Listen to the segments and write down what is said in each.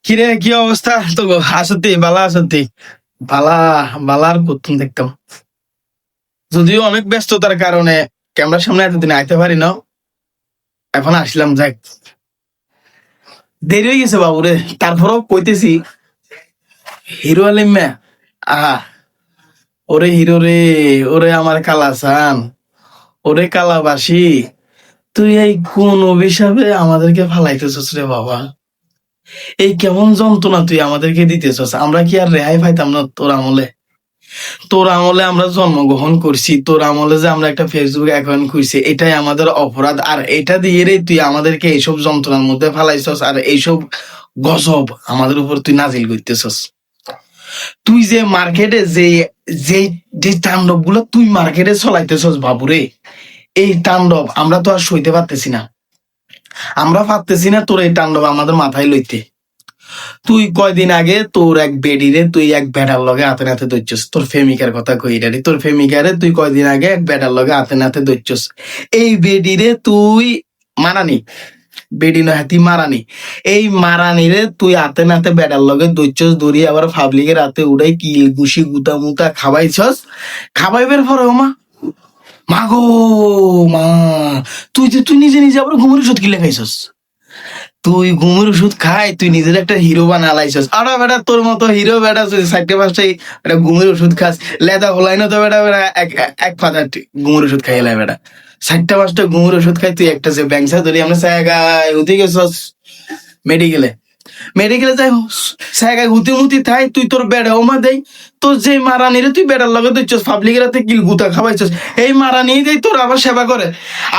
কিরে, কি অবস্থা তো? আসতি বালা, আসতি বালা। বালার করতুম দেখতাম, যদিও অনেক ব্যস্ততার কারণে ক্যামেরার সামনে এতদিন আইতে পারি না। এখন আসলাম, যাক দেরি হয়ে গেছে বাবুরে। তারপরেও কইতেছি, হিরো আলিম মে আহা, ওরে হিরো রে, ওরে আমার কালাসান, ওরে কালাবাসী, তুই এই কোন অভিশাপে আমাদেরকে ফালাইতেছস রে বাবা? এই কেমন যন্ত্রণা তুই আমাদেরকে দিতেছস? আমরা কি আর রেহাই পাইতাম না তোর আমলে? তোর আমলে আমরা জন্মগ্রহণ করছি, তোর আমলে যে আমরা একটা ফেসবুক অ্যাকাউন্ট খুলছি, এটাই আমাদের অপরাধ। আর এটা দিয়ে রে তুই আমাদেরকে এইসব যন্ত্রণার মধ্যে ফেলাইছস, আর এইসব গজব আমাদের উপর তুই নাজিল করতেছস। তুই যে মার্কেটে যে যে তাণ্ডব গুলো তুই মার্কেটে চলাইতেছস বাবুরে, এই তাণ্ডব আমরা তো আর সইতে পারতেছি না। আমরা পারতেছি না তোর এই তাণ্ডব আমাদের মাথায় লইতে। তুই কয়দিন আগে তোর এক বেডিরে তুই এক বেড়ার লগে হাতে নাতে দইছস। তোর প্রেমিকার কথা কইরারি, তোর প্রেমিকারে তুই কয়দিন আগে এক বেড়ার লগে হাতে নাতে দইছস। এই বেডিরে তুই মারানি, বেডি নয় তুই মারানি, এই মারানিরে তুই হাতে নাতে বেড়ার লগে দইছস, দড়ি আবার পাবলিকের হাতে উড়াই কিল গুছি গুতা মুতা খাবাইছস। খাবাইবের পরে মা, মা গো মা, তুই নিজে নিজে আবার ঘুমের ওষুধ কিলে খাইছস। তুই ঘুমের ওষুধ খাই তুই নিজের একটা হিরো বানা লাইছস। আরে বেটা, তোর মতো হিরো বেটা চারটে পাঁচটাই একটা ঘুমের ওষুধ খাস, লেদা হলাই না তো বেটা। বেটা এক পাতা ঘুমের ওষুধ খাই লাই বেটা, চারটা পাঁচটা ঘুমের ওষুধ খাই তুই একটা যে ব্যাংসা ধরি আমরা জায়গায় উঠে গেছস মেডিকেলে। মেডিকেলে যাই জায়গায় হুতি মুতি থাই, তুই তোর বেড়া ওমা দেই তোর যে মারানিরে তুই বেড়ার লগে দিচ্ছস, পাবলিকের হাতে কিল গুতা খাওয়াইছস। এই মারানি দেই তোর আবার সেবা করে,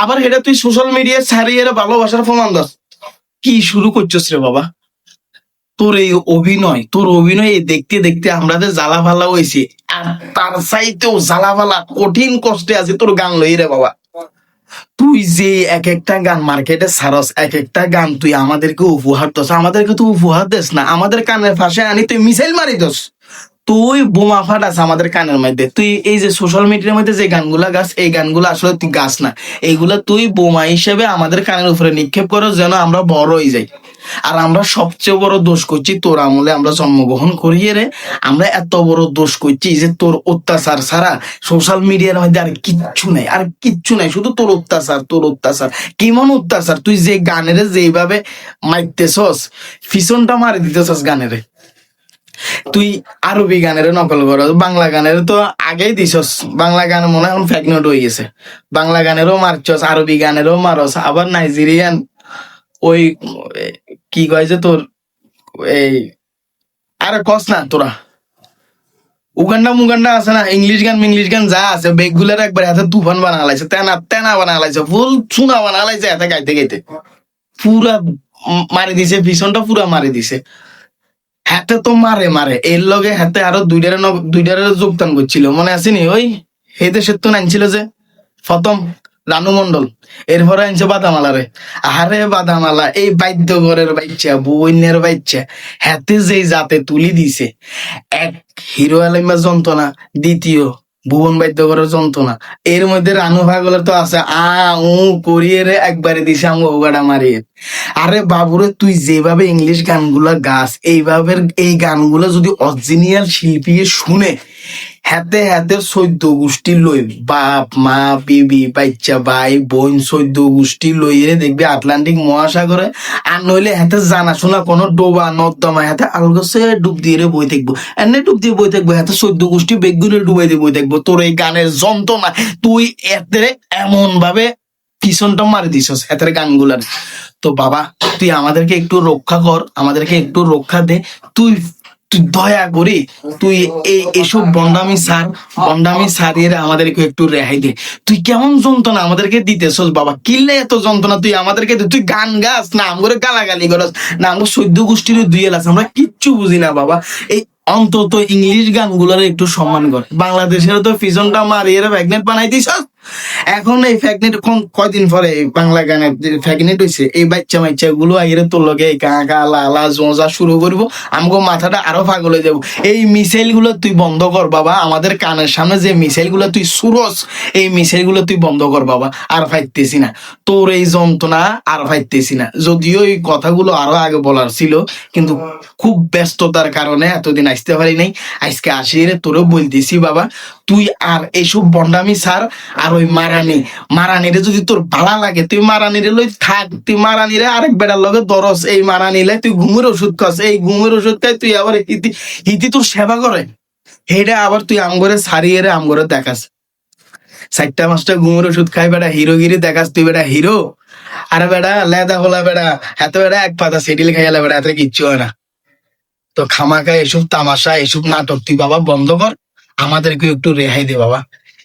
আবার এটা তুই সোশ্যাল মিডিয়ায় ছাড়িয়ে ভালোবাসার প্রমাণ দাস। কি শুরু করছিস রে বাবা? তোর অভিনয় দেখতে দেখতে আমরা যে জ্বালা ভালা হয়েছি, আর তার চাইতেও জ্বালা ভালা কঠিন কষ্টে আছে তোর গান লই রে বাবা। তুই যে এক একটা গান মার্কেটে ছাড়স, এক একটা গান তুই আমাদেরকে উপহার দস। আমাদেরকে তুই উপহার দেস না, আমাদের কানের ফাঁসে আনি তুই মিসাইল মারি দস। তুই বোমা ফাটাস আমাদের কানের মধ্যে। তুই এই যে সোশ্যাল মিডিয়ার মধ্যে যে গানগুলা গাছ, এই গানগুলো আসলে তুই গাছ না, এইগুলা তুই বোমা হিসেবে আমাদের কানের উপরে নিক্ষেপ করো যেন আমরা বড় হয়ে যাই। আর আমরা সবচেয়ে বড় দোষ করছি তোর আমলে আমরা জন্মগ্রহণ করিয়ে রে, আমরা এত বড় দোষ করছি যে তোর অত্যাচার ছাড়া সোশ্যাল মিডিয়ার মধ্যে আর কিচ্ছু নাই, আর কিচ্ছু নাই, শুধু তোর অত্যাচার, তোর অত্যাচার। কেমন অত্যাচার? তুই যে গানের যেইভাবে মারতেছস, পিছনটা মারি দিতেছস গানের। তুই আরবি গানের নকল করো, বাংলা গানের তো আগেই দিছস। বাংলা গান মনে হয় এখন ফেক নোট হয়ে গেছে। বাংলা গানেরও মারছস, আরবি গানেরও মারস, আবার নাইজেরিয়ান ওই কি কয় যে তোর এই, আরে কস না তোরা উগান্ডা মুগান্ডা আছে না, ইংলিশ গান যা আছে বেগগুলার একবার হাতে তুফান বানা লাইছে, তেনা তেনা বানা লাইছে, ফুল চুনা বানা লাইছে হাতে গাইতে গাইতে। পুরা মারি দিছে, ভীষণটা পুরা মারি দিছে। হাতে তো মারে মারে, এর লগে হাতে আরো দুইটারে যোগদান করছিল, মনে আসেনি? ওই এই দেশের তো নাইছিল যে প্রথম রানু মন্ডল, এরপরে আনছে বাদামালা রে। আরে বাদামালা এই বাদ্যগরের বাচ্চা, বইনের বাচ্চা, হাতে যেই জাতে তুলি দিছে, এক হিরো আলমের যন্ত্রণা, দ্বিতীয় ভুবন বাদ্যগরের যন্ত্রণা, এর মধ্যে রানু ভাগলের তো আছে আ উ করিয়ে রে একবারে দিছে আমি ওগাটা মারিয়ে। আরে বাবুরে, তুই যেভাবে ইংলিশ গানগুলা গাস, এইভাবে এই গানগুলো যদি অরিজিনাল শিল্পী শুনে, হাতে হাতে 14 গোষ্ঠী লই, বাপ মা বিবি বাচ্চা ভাই বোন 14 গোষ্ঠী লইয়ে দেখবি আটলান্টিক মহাসাগরে, আর নইলে হাতে জানাশোনা কোনো ডোবা নর্দমা হাতে আলগছে ডুব দিয়ে বই থাকবো, এনে ডুব দিয়ে বই থাকবো, হাতে 14 গোষ্ঠী বেগুনে ডুবাই দিয়ে বই থাকবো। তোর এই গানের যন্ত্রণা তুই এতে এমন ভাবে পিছনটা মারি দিছস এতের গানগুলার। তো বাবা, তুই আমাদেরকে একটু রক্ষা কর, আমাদেরকে একটু রক্ষা দে। তুই তুই দয়া করি তুই এসব বন্ডামি সারিয়ে আমাদেরকে একটু রেহাই দে। তুই কেমন যন্ত্রণা আমাদেরকে দিতেছস বাবা? কিনলে এত যন্ত্রণা তুই আমাদেরকে দে। তুই গান গাস না আমগরে গালাগালি করস না, আমরা 14 গোষ্ঠীর দুই এলাস, আমরা কিচ্ছু বুঝি না বাবা। এই অন্তত ইংলিশ গানগুলোর একটু সম্মান কর। বাংলাদেশের তো পিছনটা মারিয়ে ম্যাগনেট বানাই দিছস। এখন এই ফ্যাগনেট কয়দিন পরে এই বাংলা গানের ফ্যাগনেট হয়েছে, এই বাচ্চা মাচ্চা গুলো আইরে তোর লগে গা গা লালা জোঁজা শুরু করবো, আমগো মাথাটা আরো পাগল হয়ে যাবো। এই মিসাইল গুলো তুই বন্ধ কর বাবা, আমাদের কানের সামনে যে মিসাইল গুলো তুই সুরস, এই মিসাইল গুলো তুই বন্ধ কর বাবা, আর ফাইতেছি না তোর এই যন্ত্রণা, আর ফাইতেছি না। যদিও এই কথাগুলো আরো আগে বলার ছিল, কিন্তু খুব ব্যস্ততার কারণে এতদিন আসতে পারি নাই। আজকে আসি রে, তোরও বলতেছি বাবা, তুই আর এইসব বন্ডামি ছাড়। আর ওই মারানিরে যদি তোর ভালো লাগে, তুই মারানিরে লই থাক, তুই মারানিরে আরেক বেড়ার লগে দরস, এই মারানিলে তুই ঘুমের ওষুধ খাস, এই ঘুমের ওষুধ খাই তুই আবার হিতি হিতি তোর সেবা করে, হেটা আবার তুই আমগরে সারিয়ে রে আমগরে দেখাস। 4টা 5টা ঘুমের ওষুধ খাই বেটা হিরোগিরি দেখাস, তুই বেটা হিরো। আরে বেটা লেদা হলা বেটা, এত বেটা এক পাতা সেটিল খাইয়ালে বেটা, এত কিচ্ছু হয় না। তো খামাখা এসব তামাশা এসব নাটক তুই বাবা বন্ধ কর, আমাদেরকে একটু রেহাই দে বাবা,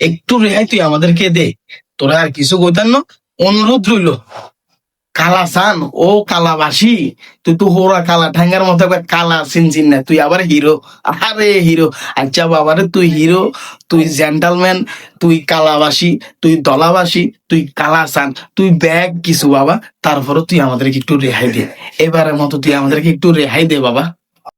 একটু রেহাই তুই আমাদেরকে দে। তোরা আর কিছু কইতান না, অনুরোধ রইল। কালাসান ও কালাবাসি, তুই তো হোরা কালা ঠ্যাঙ্গার মতো একবার কালা চিনচিন না, তুই আবার হিরো। আরে হিরো, আচ্ছা বাবারে তুই হিরো, তুই জেন্টালম্যান, তুই কালাবাসি, তুই দলাবাসি, তুই কালাসান, তুই ব্যাগ কিছু বাবা, তারপরে তুই আমাদেরকে একটু রেহাই দে, এবারের মতো তুই আমাদেরকে একটু রেহাই দে বাবা।